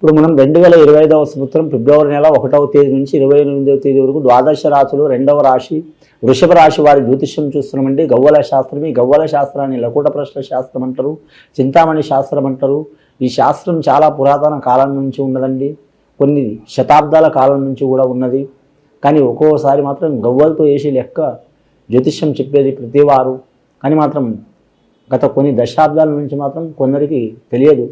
ఇప్పుడు మనం 2025వ సంవత్సరం ఫిబ్రవరి నెల 1వ తేదీ నుంచి 28వ తేదీ వరకు ద్వాదశ రాశులు 2వ రాశి వృషభ రాశి వారి జ్యోతిష్యం చూస్తున్నామండి. గవ్వల శాస్త్రం. ఈ గవ్వల శాస్త్రాన్ని లకుట ప్రశ్న శాస్త్రం అంటారు, చింతామణి శాస్త్రం అంటారు. ఈ శాస్త్రం చాలా పురాతన కాలం నుంచి ఉన్నదండి, కొన్ని శతాబ్దాల కాలం నుంచి కూడా ఉన్నది. కానీ ఒక్కోసారి మాత్రం గవ్వలతో వేసి లెక్క జ్యోతిష్యం చెప్పేది ప్రతివారు. కానీ మాత్రం గత కొన్ని దశాబ్దాల నుంచి మాత్రం కొందరికి తెలియదు,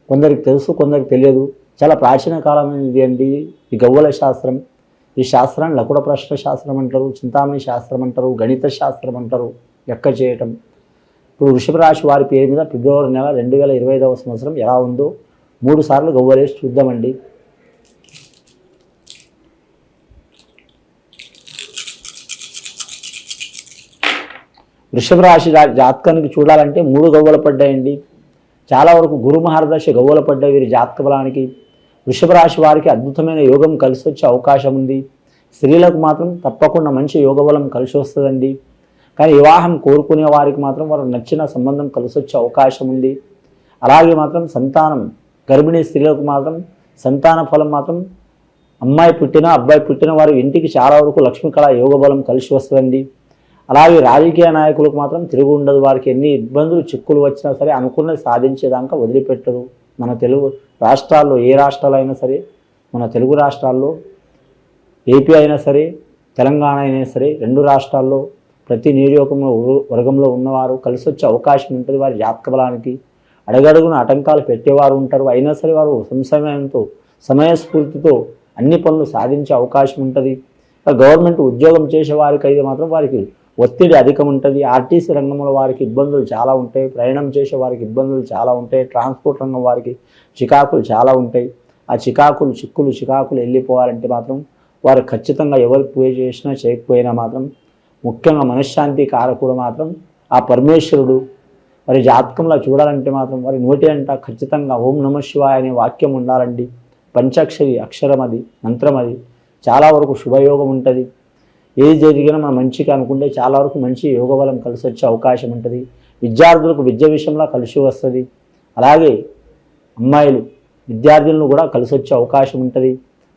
కొందరికి తెలుసు, కొందరికి తెలియదు. చాలా ప్రాచీన కాలమైనది అండి ఈ గవ్వల శాస్త్రం. ఈ శాస్త్రాన్ని లకుట ప్రశ్న శాస్త్రం అంటారు, చింతామణి శాస్త్రం అంటారు, గణిత శాస్త్రం అంటారు, లెక్క చేయటం. ఇప్పుడు వృషభ రాశి వారి పేరు మీద ఫిబ్రవరి నెల 2025వ సంవత్సరం ఎలా ఉందో 3 సార్లు గవ్వలేసి చూద్దామండి. వృషభ రాశి జాతకానికి చూడాలంటే 3 గవ్వలు పడ్డాయండి. చాలా వరకు గురు మహారదశ గవ్వలు పడ్డాయి వీరి జాతక బలానికి. వృషభ రాశి వారికి అద్భుతమైన యోగం కలిసి వచ్చే అవకాశం ఉంది. స్త్రీలకు మాత్రం తప్పకుండా మంచి యోగ బలం కలిసి వస్తుందండి. కానీ వివాహం కోరుకునే వారికి మాత్రం వారు నచ్చిన సంబంధం కలిసి వచ్చే అవకాశం ఉంది. అలాగే మాత్రం సంతానం, గర్భిణీ స్త్రీలకు మాత్రం సంతాన ఫలం మాత్రం అమ్మాయి పుట్టిన అబ్బాయి పుట్టిన వారి ఇంటికి చాలా వరకు లక్ష్మీకళ యోగ బలం కలిసి వస్తుందండి. అలాగే రాజకీయ నాయకులకు మాత్రం తిరుగు ఉండదు. వారికి ఎన్ని ఇబ్బందులు చిక్కులు వచ్చినా సరే అనుకున్నది సాధించేదాకా వదిలిపెట్టరు. మన తెలుగు రాష్ట్రాల్లో ఏ రాష్ట్రాలు అయినా సరే, మన తెలుగు రాష్ట్రాల్లో ఏపీ అయినా సరే, తెలంగాణ అయినా సరే, 2 రాష్ట్రాల్లో ప్రతి నియోజకవర్గంలో వర్గంలో ఉన్నవారు కలిసి వచ్చే అవకాశం ఉంటుంది. వారి జాతక బలానికి అడగడుగున ఆటంకాలు పెట్టేవారు ఉంటారు. అయినా సరే వారు సంశయంతో సమయస్ఫూర్తితో అన్ని పనులు సాధించే అవకాశం ఉంటుంది. గవర్నమెంట్ ఉద్యోగం చేసే వారికి అయితే మాత్రం వారికి ఒత్తిడి అధికం ఉంటుంది. ఆర్టీసీ రంగంలో వారికి ఇబ్బందులు చాలా ఉంటాయి. ప్రయాణం చేసే వారికి ఇబ్బందులు చాలా ఉంటాయి. ట్రాన్స్పోర్ట్ రంగం వారికి చికాకులు చాలా ఉంటాయి. ఆ చికాకులు వెళ్ళిపోవాలంటే మాత్రం వారు ఖచ్చితంగా ఎవరు పూజ చేసినా చేయకపోయినా మాత్రం ముఖ్యంగా మనశ్శాంతి కారకుడు మాత్రం ఆ పరమేశ్వరుడు. వారి జాతకంలో చూడాలంటే మాత్రం వారి నోటి అంట ఖచ్చితంగా ఓం నమ శివాయ అనే వాక్యం ఉండాలండి. పంచాక్షరి అక్షరం అది, మంత్రం అది. చాలా వరకు శుభయోగం ఉంటుంది. ఏది జరిగినా మనం మంచిగా అనుకుంటే చాలా వరకు మంచి యోగ బలం కలిసి వచ్చే అవకాశం ఉంటుంది. విద్యార్థులకు విద్య విషయంలో కలిసి వస్తుంది. అలాగే అమ్మాయిలు విద్యార్థులను కూడా కలిసి వచ్చే అవకాశం ఉంటుంది.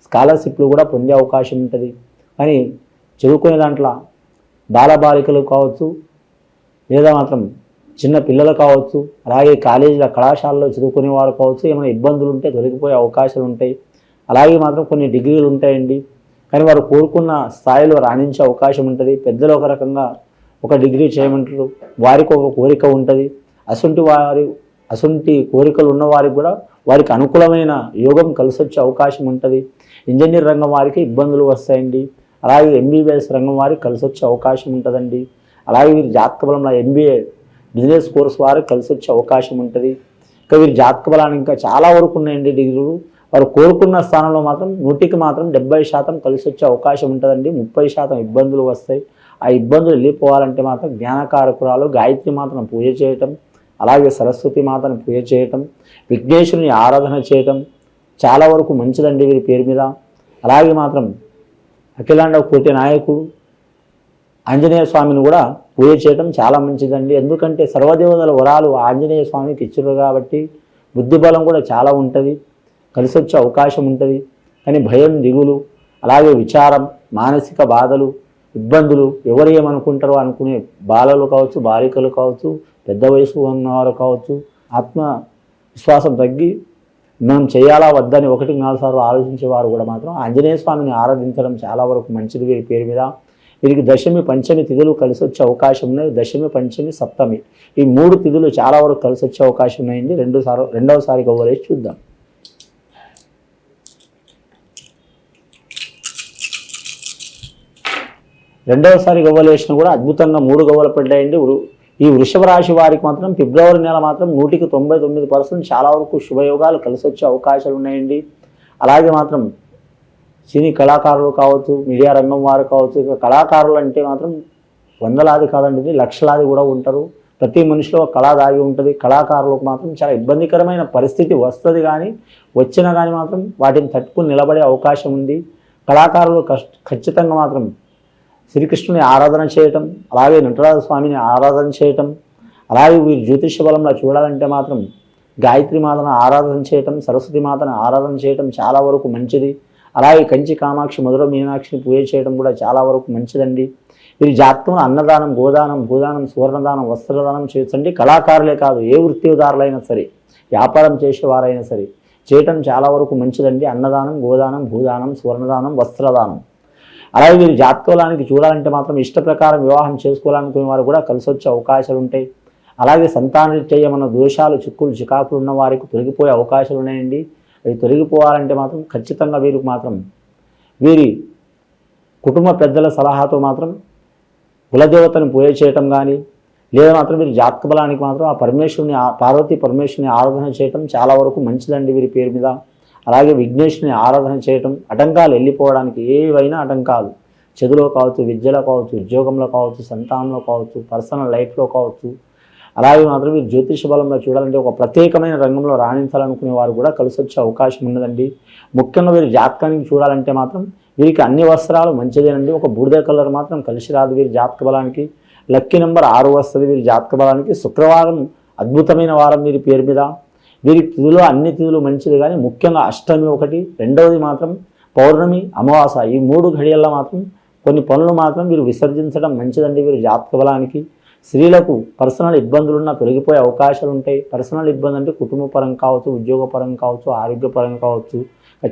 స్కాలర్షిప్లు కూడా పొందే అవకాశం ఉంటుంది. కానీ చదువుకునే దాంట్లో బాలబాలికలు కావచ్చు, లేదా మాత్రం చిన్న పిల్లలు కావచ్చు, అలాగే కాలేజీల కళాశాలలో చదువుకునే వారు కావచ్చు, ఏమైనా ఇబ్బందులు ఉంటే దొరికిపోయే అవకాశాలు ఉంటాయి. అలాగే మాత్రం కొన్ని డిగ్రీలు ఉంటాయండి, కానీ వారు కోరుకున్న స్థాయిలో రాణించే అవకాశం ఉంటుంది. పెద్దలు ఒక రకంగా ఒక డిగ్రీ చేయమంటారు, వారికి ఒక కోరిక ఉంటుంది. అసొంటి కోరికలు ఉన్న వారికి కూడా వారికి అనుకూలమైన యోగం కలిసి వచ్చే అవకాశం ఉంటుంది. ఇంజనీర్ రంగం వారికి ఇబ్బందులు వస్తాయండి. అలాగే ఎంబీబీఎస్ రంగం వారికి కలిసి వచ్చే అవకాశం ఉంటుందండి. అలాగే వీరి జాతక బలంలో ఎంబీఏ బిజినెస్ కోర్స్ వారికి కలిసి వచ్చే అవకాశం ఉంటుంది. ఇంకా వీరి జాతక బలాన్ని ఇంకా చాలా వరకు ఉన్నాయండి డిగ్రీలు. వారు కోరుకున్న స్థానంలో మాత్రం 100కి మాత్రం 70% కలిసి వచ్చే అవకాశం ఉంటుందండి. 30% ఇబ్బందులు వస్తాయి. ఆ ఇబ్బందులు వెళ్ళిపోవాలంటే మాత్రం జ్ఞానకారకురాలు గాయత్రి మాతను పూజ చేయటం, అలాగే సరస్వతి మాతను పూజ చేయటం, విఘ్నేశ్వరుని ఆరాధన చేయటం చాలా వరకు మంచిదండి వీరి పేరు మీద. అలాగే మాత్రం అఖిలాండ కోటి నాయకుడు ఆంజనేయ స్వామిని కూడా పూజ చేయటం చాలా మంచిదండి. ఎందుకంటే సర్వదేవతల వరాలు ఆంజనేయ స్వామికి ఇచ్చారు కాబట్టి బుద్ధిబలం కూడా చాలా ఉంటుంది, కలిసి వచ్చే అవకాశం ఉంటుంది. కానీ భయం, దిగులు, అలాగే విచారం, మానసిక బాధలు, ఇబ్బందులు, ఎవరు ఏమనుకుంటారో అనుకునే బాలలు కావచ్చు, బాలికలు కావచ్చు, పెద్ద వయసు ఉన్నవారు కావచ్చు, ఆత్మ విశ్వాసం తగ్గి మనం చేయాలా వద్దని 1-4 సార్లు ఆలోచించేవారు కూడా మాత్రం ఆంజనేయ స్వామిని ఆరాధించడం చాలా వరకు మంచిది వీరి పేరు మీద. వీరికి దశమి, పంచమి తిథులు కలిసి వచ్చే అవకాశం ఉన్నాయి. దశమి, పంచమి, సప్తమి ఈ 3 తిథులు చాలా వరకు కలిసి వచ్చే అవకాశం ఉన్నాయండి. రెండవసారి గవ్వలేసి చూద్దాం. రెండవసారి గవ్వలు వేసినా కూడా అద్భుతంగా 3 గవ్వలు పడ్డాయండి. ఈ వృషభ రాశి వారికి మాత్రం ఫిబ్రవరి నెల మాత్రం 100కి 99% చాలా వరకు శుభయోగాలు కలిసి వచ్చే అవకాశాలు ఉన్నాయండి. అలాగే మాత్రం సినీ కళాకారులు కావచ్చు, మీడియా రంగం వారు కావచ్చు, ఇక కళాకారులు అంటే మాత్రం వందలాది కాదండి, లక్షలాది కూడా ఉంటారు. ప్రతి మనిషిలో కళ దాగి ఉంటుంది. కళాకారులకు మాత్రం చాలా ఇబ్బందికరమైన పరిస్థితి వస్తుంది, కానీ వచ్చినా కానీ మాత్రం వాటిని తట్టుకుని నిలబడే అవకాశం ఉంది. కళాకారులు ఖచ్చితంగా మాత్రం శ్రీకృష్ణుని ఆరాధన చేయటం, అలాగే నటరాజ స్వామిని ఆరాధన చేయటం, అలాగే వీరి జ్యోతిష బలంలో చూడాలంటే మాత్రం గాయత్రి మాతను ఆరాధన చేయటం, సరస్వతి మాతను ఆరాధన చేయటం చాలా వరకు మంచిది. అలాగే కంచి కామాక్షి, మధుర మీనాక్షిని పూజ చేయడం కూడా చాలా వరకు మంచిదండి. వీరి జాతకంలో అన్నదానం, గోదానం, భూదానం, సువర్ణదానం, వస్త్రదానం చేయొచ్చండి. కళాకారులే కాదు, ఏ వృత్తిదారులైనా సరే, వ్యాపారం చేసేవారైనా సరే చేయటం చాలా వరకు మంచిదండి. అన్నదానం, గోదానం, భూదానం, సువర్ణదానం, వస్త్రదానం. అలాగే వీరి జాతకాలానికి చూడాలంటే మాత్రం ఇష్ట ప్రకారం వివాహం చేసుకోవాలనుకునే వారు కూడా కలిసి వచ్చే అవకాశాలు ఉంటాయి. అలాగే సంతానరీత్యమైన దోషాలు, చిక్కులు, చికాకులు ఉన్న వారికి తొలగిపోయే అవకాశాలు ఉన్నాయండి. అవి తొలగిపోవాలంటే మాత్రం ఖచ్చితంగా వీరి కుటుంబ పెద్దల సలహాతో మాత్రం కులదేవతను పూజ చేయటం కానీ, లేదా మాత్రం వీరి జాతక బలానికి మాత్రం ఆ పరమేశ్వరుని, పార్వతీ పరమేశ్వరుని ఆరాధన చేయటం చాలా వరకు మంచిదండి వీరి పేరు మీద. అలాగే విఘ్నేశ్వరుని ఆరాధన చేయటం, ఆటంకాలు వెళ్ళిపోవడానికి, ఏవైనా ఆటంకాలు, చదువులో కావచ్చు, విద్యలో కావచ్చు, ఉద్యోగంలో కావచ్చు, సంతానంలో కావచ్చు, పర్సనల్ లైఫ్లో కావచ్చు. అలాగే మాత్రం వీరు జ్యోతిష బలంలో చూడాలంటే ఒక ప్రత్యేకమైన రంగంలో రాణించాలనుకునే వారు కూడా కలిసి వచ్చే అవకాశం ఉన్నదండి. ముఖ్యంగా వీరి జాతకానికి చూడాలంటే మాత్రం వీరికి అన్ని వస్త్రాలు మంచిదేనండి. ఒక బూడిద కలర్ మాత్రం కలిసి రాదు వీరి జాతక బలానికి. లక్కీ నెంబర్ 6 వస్తుంది వీరి జాతక బలానికి. శుక్రవారం అద్భుతమైన వారం వీరి పేరు మీద. వీరి తిథులు అన్ని తిథులు మంచిది, కానీ ముఖ్యంగా అష్టమి ఒకటి, రెండవది మాత్రం పౌర్ణమి, అమావాస, ఈ 3 ఘడియల్లో మాత్రం కొన్ని పనులు మాత్రం వీరు విసర్జించడం మంచిదండి వీరి జాతక బలానికి. స్త్రీలకు పర్సనల్ ఇబ్బందులున్నా తొలగిపోయే అవకాశాలు ఉంటాయి. పర్సనల్ ఇబ్బంది అంటే కుటుంబ పరంగా కావచ్చు, ఉద్యోగ పరంగా కావచ్చు, ఆరోగ్యపరంగా కావచ్చు,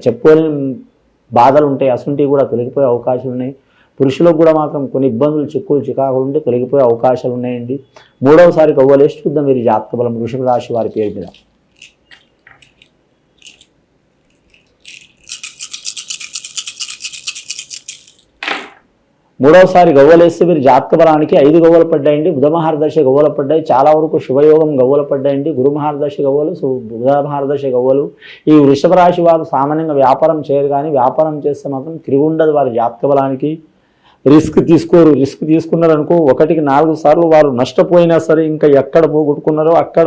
చెప్పుకోలేని బాధలు ఉంటాయి. అసంటివి కూడా తొలగిపోయే అవకాశాలు ఉన్నాయి. పురుషులకు కూడా మాత్రం కొన్ని ఇబ్బందులు, చిక్కులు, చికాకులు ఉంటే తొలగిపోయే అవకాశాలు ఉన్నాయండి. మూడవసారి గవ్వలేసి చూద్దాం వీరి జాతక బలం వృషభ రాశి వారి పేరు మీద. మూడవసారి గవ్వలేస్తే వీరి జాతక బలానికి 5 గవ్వలు పడ్డాయండి. బుధ మహారదశ గవ్వలు పడ్డాయి. చాలా వరకు శుభయోగం గవ్వలు పడ్డాయండి. గురు మహారదశ గవ్వలు, బుధ మహారదశ గవ్వలు. ఈ వృషభ రాశి వారు సామాన్యంగా వ్యాపారం చేయరు, కానీ వ్యాపారం చేస్తే మాత్రం తిరిగి ఉండదు వారి జాతక బలానికి. రిస్క్ తీసుకోరు. రిస్క్ తీసుకున్నారనుకో 1కి 4 సార్లు వారు నష్టపోయినా సరే ఇంకా ఎక్కడ పోగొట్టుకున్నారో అక్కడ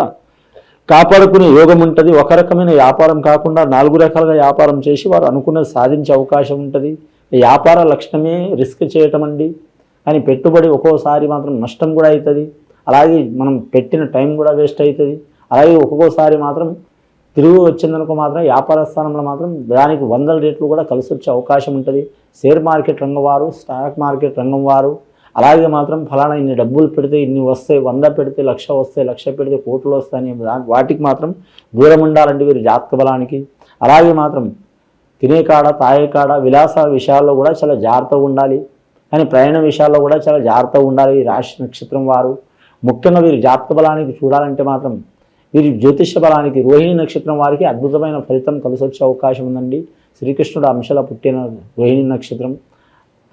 కాపాడుకునే యోగం ఉంటుంది. ఒక రకమైన వ్యాపారం కాకుండా 4 రకాలుగా వ్యాపారం చేసి వారు అనుకున్నది సాధించే అవకాశం ఉంటుంది. వ్యాపార లక్షణమే రిస్క్ చేయటం అండి. కానీ పెట్టుబడి ఒక్కోసారి మాత్రం నష్టం కూడా అవుతుంది. అలాగే మనం పెట్టిన టైం కూడా వేస్ట్ అవుతుంది. అలాగే ఒక్కొక్కసారి మాత్రం తిరుగు వచ్చిందనుకో మాత్రం వ్యాపార స్థానంలో మాత్రం దానికి 100 రెట్లు కూడా కలిసి వచ్చే అవకాశం ఉంటుంది. షేర్ మార్కెట్ రంగం వారు, స్టాక్ మార్కెట్ రంగం వారు, అలాగే మాత్రం ఫలానా ఇన్ని డబ్బులు పెడితే ఇన్ని వస్తాయి, 100 పెడితే 1,00,000 వస్తాయి, 1,00,000 పెడితే కోట్లు వస్తాయని వాటికి మాత్రం దూరం ఉండాలండి వీరి జాతక బలానికి. అలాగే మాత్రం తినే కాడ, తాగే కాడ, విలాస విషయాల్లో కూడా చాలా జాగ్రత్తగా ఉండాలి. కానీ ప్రయాణ విషయాల్లో కూడా చాలా జాగ్రత్తగా ఉండాలి ఈ రాశి నక్షత్రం వారు. ముఖ్యంగా వీరి జాతక బలానికి చూడాలంటే మాత్రం వీరి జ్యోతిష బలానికి రోహిణి నక్షత్రం వారికి అద్భుతమైన ఫలితం కలిసి వచ్చే అవకాశం ఉందండి. శ్రీకృష్ణుడు అంశలా పుట్టిన రోహిణి నక్షత్రం.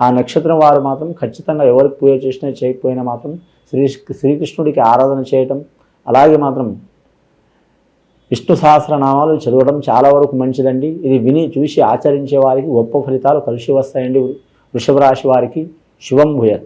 ఆ నక్షత్రం వారు మాత్రం ఖచ్చితంగా ఎవరికి పూజ చేసినా చేయకపోయినా మాత్రం శ్రీకృష్ణుడికి ఆరాధన చేయటం, అలాగే మాత్రం విష్ణు సహస్రనామాలు చదవడం చాలా వరకు మంచిదండి. ఇది విని చూసి ఆచరించే వారికి గొప్ప ఫలితాలు కలిసి వస్తాయండి. వృషభ రాశి వారికి శుభం భూయాత్.